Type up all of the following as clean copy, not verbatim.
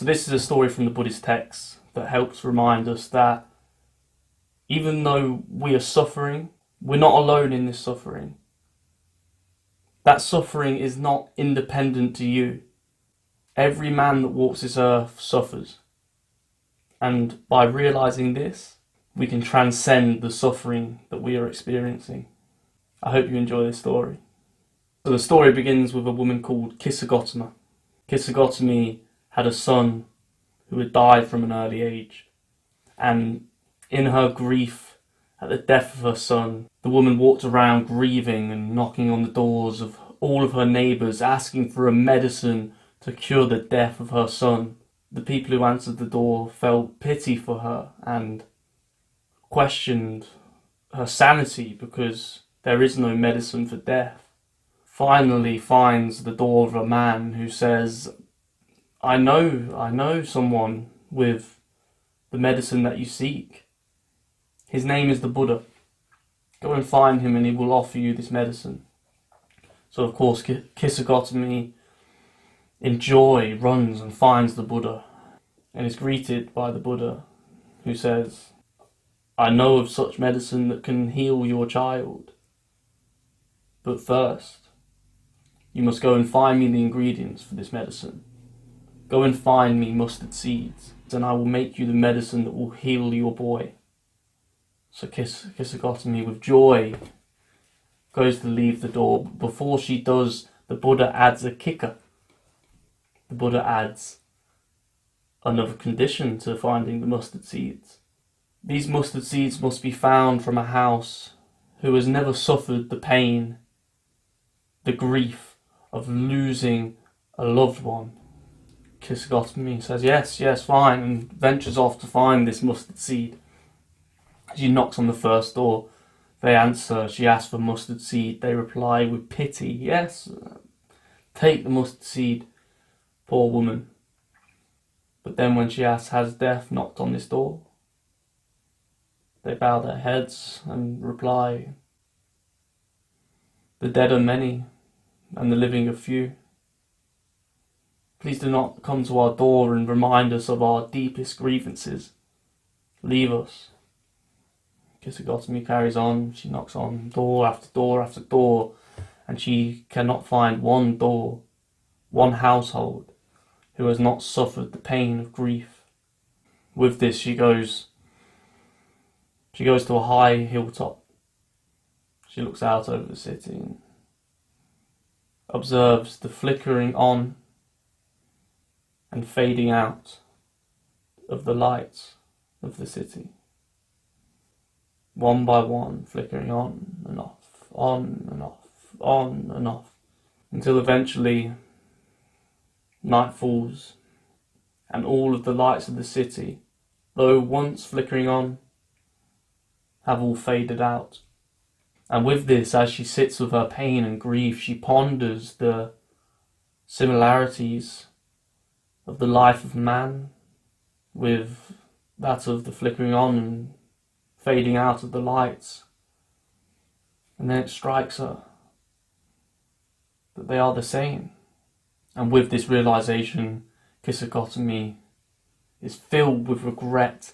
So this is a story from the Buddhist text that helps remind us that even though we are suffering, we're not alone in this suffering. That suffering is not independent to you. Every man that walks this earth suffers. And by realizing this, we can transcend the suffering that we are experiencing. I hope you enjoy this story. So the story begins with a woman called Kisagotama. Kisagotami had a son who had died from an early age. And in her grief at the death of her son, the woman walked around grieving and knocking on the doors of all of her neighbours, asking for a medicine to cure the death of her son. The people who answered the door felt pity for her and questioned her sanity because there is no medicine for death. Finally finds the door of a man who says, I know someone with the medicine that you seek. His name is the Buddha. Go and find him and he will offer you this medicine. So of course Kisagotami in joy runs and finds the Buddha and is greeted by the Buddha, who says, I know of such medicine that can heal your child. But first, you must go and find me the ingredients for this medicine. Go and find me mustard seeds, and I will make you the medicine that will heal your boy. So Kisagotami, with joy, goes to leave the door. Before she does, the Buddha adds a kicker. The Buddha adds another condition to finding the mustard seeds. These mustard seeds must be found from a house who has never suffered the pain, the grief of losing a loved one. Kisagotami says, yes, fine, and ventures off to find this mustard seed. She knocks on the first door. They answer. She asks for mustard seed. They reply with pity, yes, take the mustard seed, poor woman. But then when she asks, has death knocked on this door? They bow their heads and reply, the dead are many, and the living are few. Please do not come to our door and remind us of our deepest grievances. Leave us. Kisagotami carries on. She knocks on door after door after door, and she cannot find one door, one household, who has not suffered the pain of grief. With this, she goes to a high hilltop. She looks out over the city and observes the flickering on and fading out of the lights of the city. One by one, flickering on and off, on and off, on and off, until eventually night falls and all of the lights of the city, though once flickering on, have all faded out. And with this, as she sits with her pain and grief, she ponders the similarities of the life of man with that of the flickering on and fading out of the lights. And then it strikes her that they are the same. And with this realization, Kisagotami is filled with regret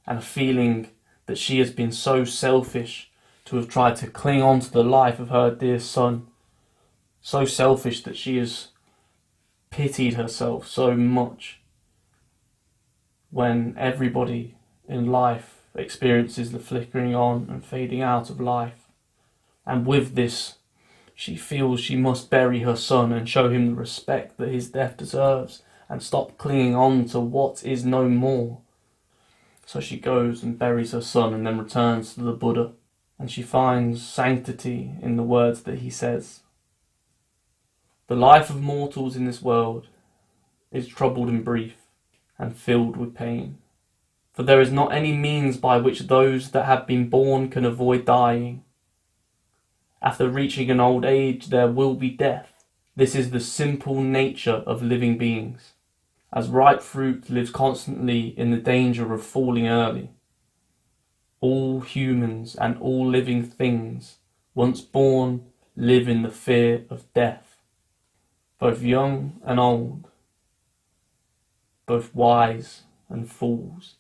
and a feeling that she has been so selfish to have tried to cling on to the life of her dear son. So selfish that she has pitied herself so much when everybody in life experiences the flickering on and fading out of life. And with this, she feels she must bury her son and show him the respect that his death deserves and stop clinging on to what is no more. So she goes and buries her son and then returns to the Buddha, and she finds sanctity in the words that he says. The life of mortals in this world is troubled and brief and filled with pain. For there is not any means by which those that have been born can avoid dying. After reaching an old age there will be death. This is the simple nature of living beings. As ripe fruit lives constantly in the danger of falling early, all humans and all living things, once born, live in the fear of death. Both young and old, both wise and fools,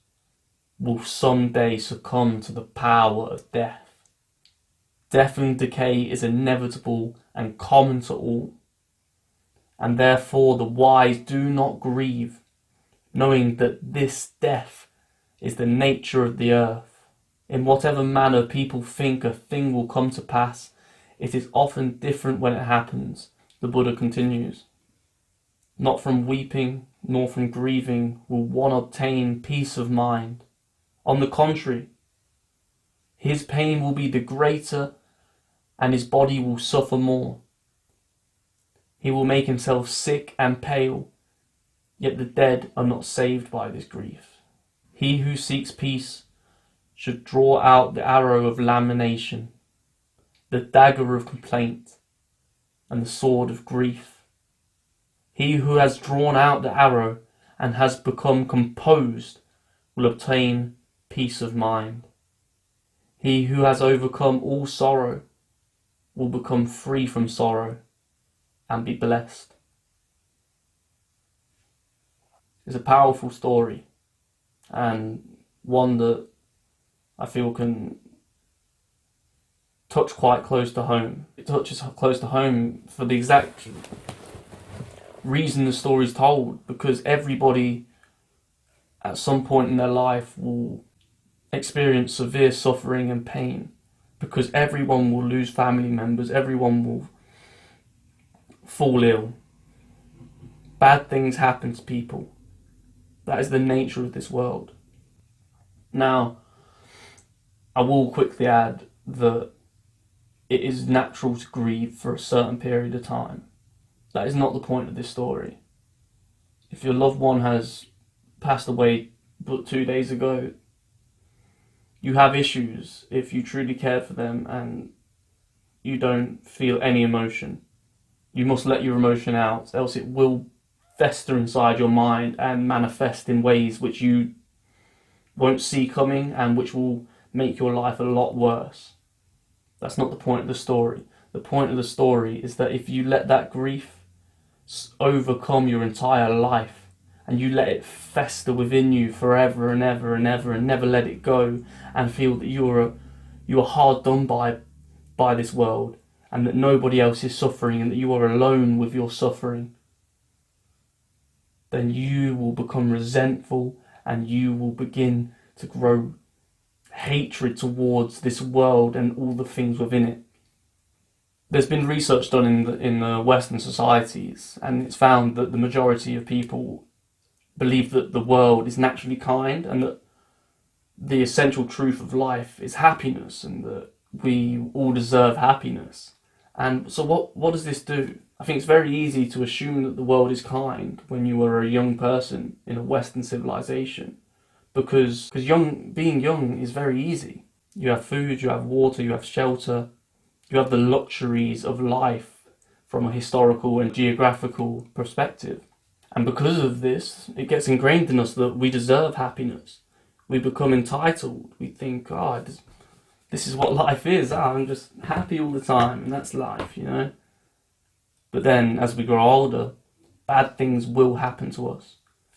will someday succumb to the power of death. Death and decay is inevitable and common to all, and therefore the wise do not grieve, knowing that this death is the nature of the earth. In whatever manner people think a thing will come to pass, it is often different when it happens, the Buddha continues. Not from weeping nor from grieving will one obtain peace of mind. On the contrary, his pain will be the greater and his body will suffer more. He will make himself sick and pale, yet the dead are not saved by this grief. He who seeks peace should draw out the arrow of lamentation, the dagger of complaint, and the sword of grief. He who has drawn out the arrow and has become composed will obtain peace of mind. He who has overcome all sorrow will become free from sorrow and be blessed. It's a powerful story, and one that I feel can touch quite close to home. It touches close to home for the exact reason the story is told, because everybody at some point in their life will experience severe suffering and pain, because everyone will lose family members, everyone will fall ill. Bad things happen to people. That is the nature of this world. Now, I will quickly add that it is natural to grieve for a certain period of time. That is not the point of this story. If your loved one has passed away but 2 days ago, you have issues if you truly cared for them and you don't feel any emotion. You must let your emotion out, else it will fester inside your mind and manifest in ways which you won't see coming and which will make your life a lot worse. That's not the point of the story. The point of the story is that if you let that grief overcome your entire life and you let it fester within you forever and ever and ever and never let it go, and feel that you are hard done by this world and that nobody else is suffering and that you are alone with your suffering, then you will become resentful and you will begin to grow hatred towards this world and all the things within it. There's been research done in the Western societies, and it's found that the majority of people believe that the world is naturally kind and that the essential truth of life is happiness and that we all deserve happiness. And so what does this do? I think it's very easy to assume that the world is kind when you are a young person in a Western civilization, because being young is very easy. You have food, you have water, you have shelter, you have the luxuries of life from a historical and geographical perspective. And because of this, it gets ingrained in us that we deserve happiness. We become entitled. We think, this is what life is. I'm just happy all the time, and that's life, you know. But then, as we grow older, bad things will happen to us.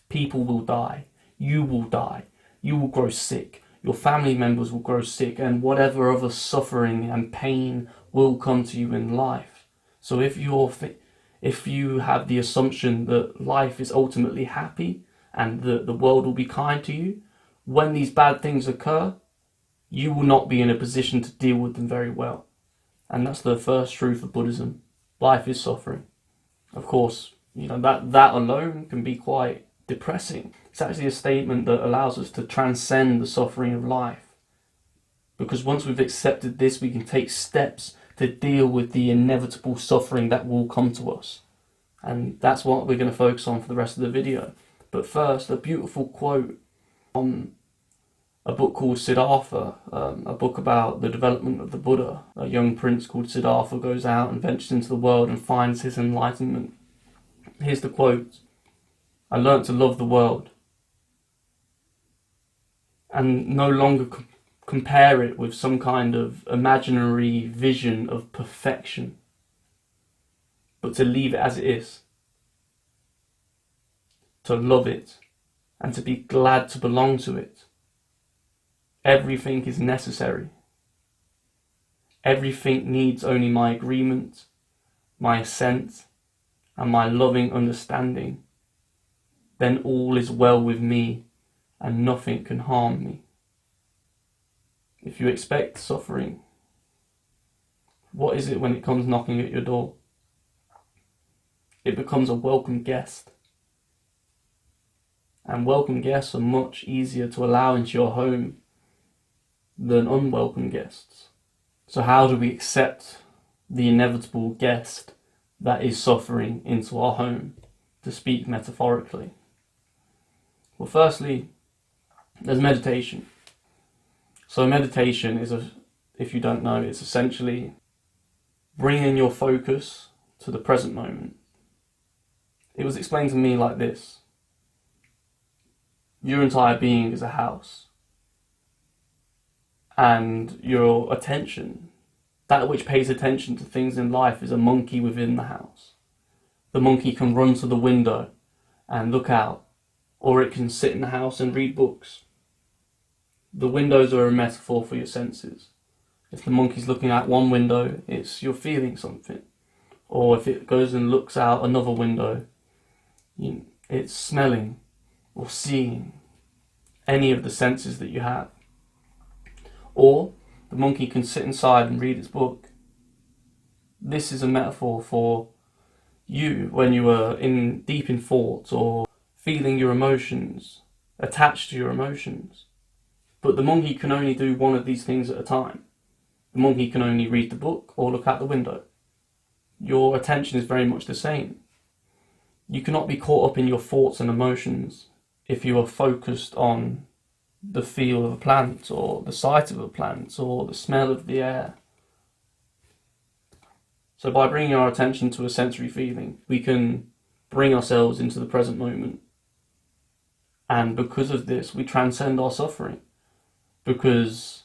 People will die. You will die. You will grow sick. Your family members will grow sick, and whatever other suffering and pain will come to you in life. So if you have the assumption that life is ultimately happy and that the world will be kind to you, when these bad things occur, you will not be in a position to deal with them very well. And that's the first truth of Buddhism. Life is suffering. Of course, that alone can be quite depressing. It's actually a statement that allows us to transcend the suffering of life. Because once we've accepted this, we can take steps to deal with the inevitable suffering that will come to us. And that's what we're going to focus on for the rest of the video. But first, a beautiful quote from a book called Siddhartha, a book about the development of the Buddha. A young prince called Siddhartha goes out and ventures into the world and finds his enlightenment. Here's the quote: "I learnt to love the world and no longer compare it with some kind of imaginary vision of perfection, but to leave it as it is, to love it and to be glad to belong to it. Everything is necessary. Everything needs only my agreement, my assent, and my loving understanding. Then all is well with me, and nothing can harm me. If you expect suffering, what is it when it comes knocking at your door? It becomes a welcome guest. And welcome guests are much easier to allow into your home than unwelcome guests. So how do we accept the inevitable guest that is suffering into our home, to speak metaphorically? Well, firstly, there's meditation. So meditation is, if you don't know, it's essentially bringing your focus to the present moment. It was explained to me like this. Your entire being is a house. And your attention, that which pays attention to things in life, is a monkey within the house. The monkey can run to the window and look out, or it can sit in the house and read books. The windows are a metaphor for your senses. If the monkey's looking out one window, it's you're feeling something. Or if it goes and looks out another window, it's smelling or seeing, any of the senses that you have. Or the monkey can sit inside and read its book. This is a metaphor for you when you are deep in thought or feeling your emotions, attached to your emotions. But the monkey can only do one of these things at a time. The monkey can only read the book or look out the window. Your attention is very much the same. You cannot be caught up in your thoughts and emotions if you are focused on the feel of a plant, or the sight of a plant, or the smell of the air. So by bringing our attention to a sensory feeling, we can bring ourselves into the present moment. And because of this, we transcend our suffering. Because,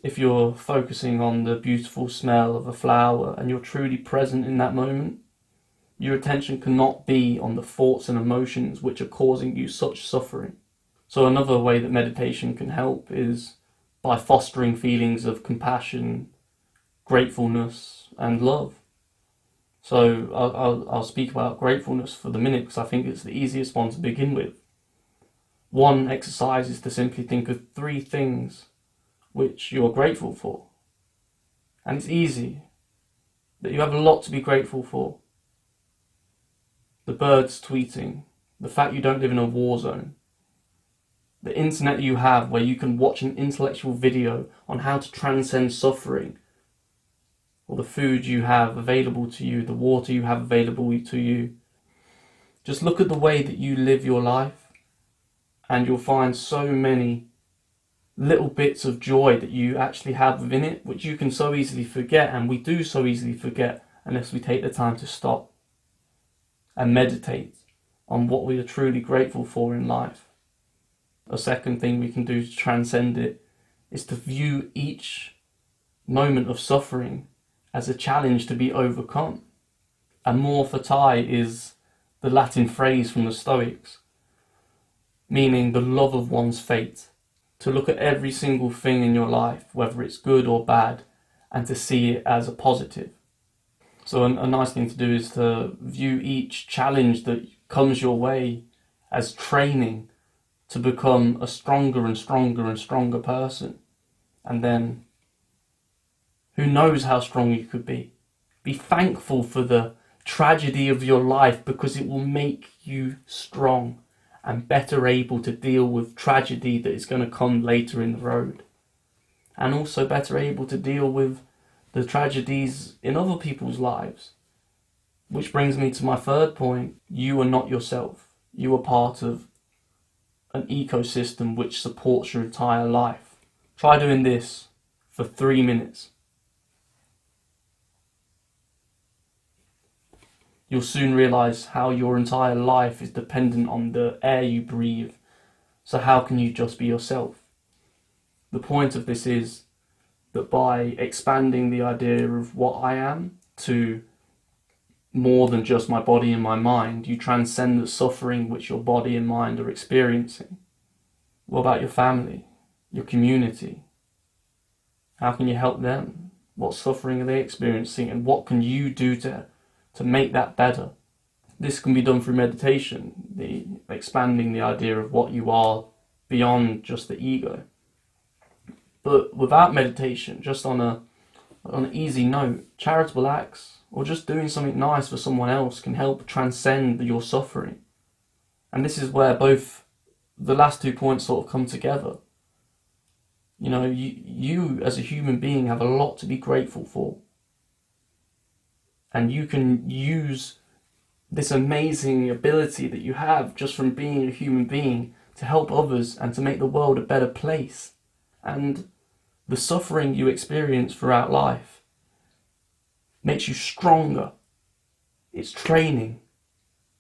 if you're focusing on the beautiful smell of a flower and you're truly present in that moment, your attention cannot be on the thoughts and emotions which are causing you such suffering. So another way that meditation can help is by fostering feelings of compassion, gratefulness, and love. So I'll speak about gratefulness for the minute because I think it's the easiest one to begin with. One exercise is to simply think of 3 things which you're grateful for. And it's easy, that you have a lot to be grateful for. The birds tweeting, the fact you don't live in a war zone, the internet you have where you can watch an intellectual video on how to transcend suffering, or the food you have available to you, the water you have available to you. Just look at the way that you live your life and you'll find so many little bits of joy that you actually have within it, which you can so easily forget, and we do so easily forget unless we take the time to stop and meditate on what we are truly grateful for in life. A second thing we can do to transcend it is to view each moment of suffering as a challenge to be overcome. Amor Fati is the Latin phrase from the Stoics, meaning the love of one's fate. To look at every single thing in your life, whether it's good or bad, and to see it as a positive. So a nice thing to do is to view each challenge that comes your way as training to become a stronger and stronger and stronger person. And then, who knows how strong you could be. Be thankful for the tragedy of your life because it will make you strong and better able to deal with tragedy that is going to come later in the road. And also better able to deal with the tragedies in other people's lives. Which brings me to my third point. You are not yourself. You are part of an ecosystem which supports your entire life. Try doing this for 3 minutes. You'll soon realise how your entire life is dependent on the air you breathe. So how can you just be yourself? The point of this is that by expanding the idea of what I am to more than just my body and my mind. You transcend the suffering which your body and mind are experiencing. What about your family, your community? How can you help them? What suffering are they experiencing, and what can you do to make that better? This can be done through meditation, the expanding the idea of what you are beyond just the ego. But without meditation, just on an easy note, charitable acts or just doing something nice for someone else can help transcend your suffering. And this is where both the last 2 points sort of come together. You know, you as a human being have a lot to be grateful for. And you can use this amazing ability that you have just from being a human being to help others and to make the world a better place. And the suffering you experience throughout life makes you stronger. It's training.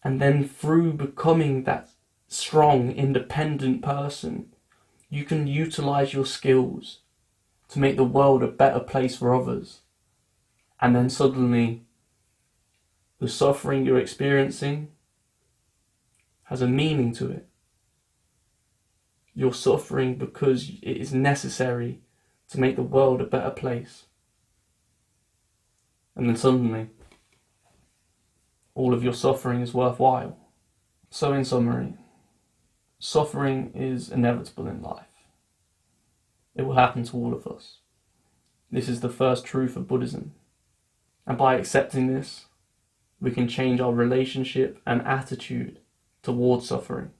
And then through becoming that strong, independent person, you can utilize your skills to make the world a better place for others. And then suddenly, the suffering you're experiencing has a meaning to it. You're suffering because it is necessary to make the world a better place. And then suddenly, all of your suffering is worthwhile. So in summary, suffering is inevitable in life. It will happen to all of us. This is the first truth of Buddhism. And by accepting this, we can change our relationship and attitude towards suffering.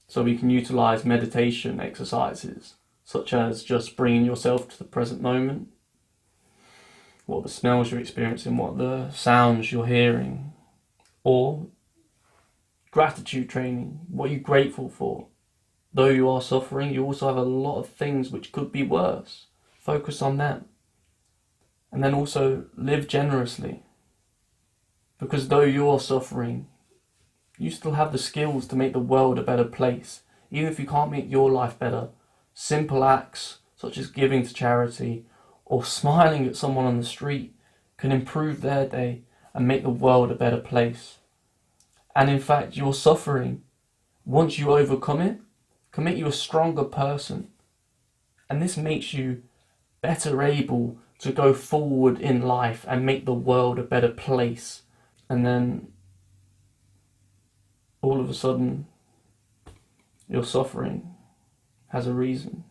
So we can utilize meditation exercises, such as just bringing yourself to the present moment, what the smells you're experiencing, what the sounds you're hearing, or gratitude training, what are you grateful for? Though you are suffering, you also have a lot of things which could be worse. Focus on them. And then also live generously. Because though you're suffering, you still have the skills to make the world a better place. Even if you can't make your life better, simple acts such as giving to charity or smiling at someone on the street can improve their day and make the world a better place. And in fact, your suffering, once you overcome it, can make you a stronger person. And this makes you better able to go forward in life and make the world a better place. And then all of a sudden, your suffering has a reason.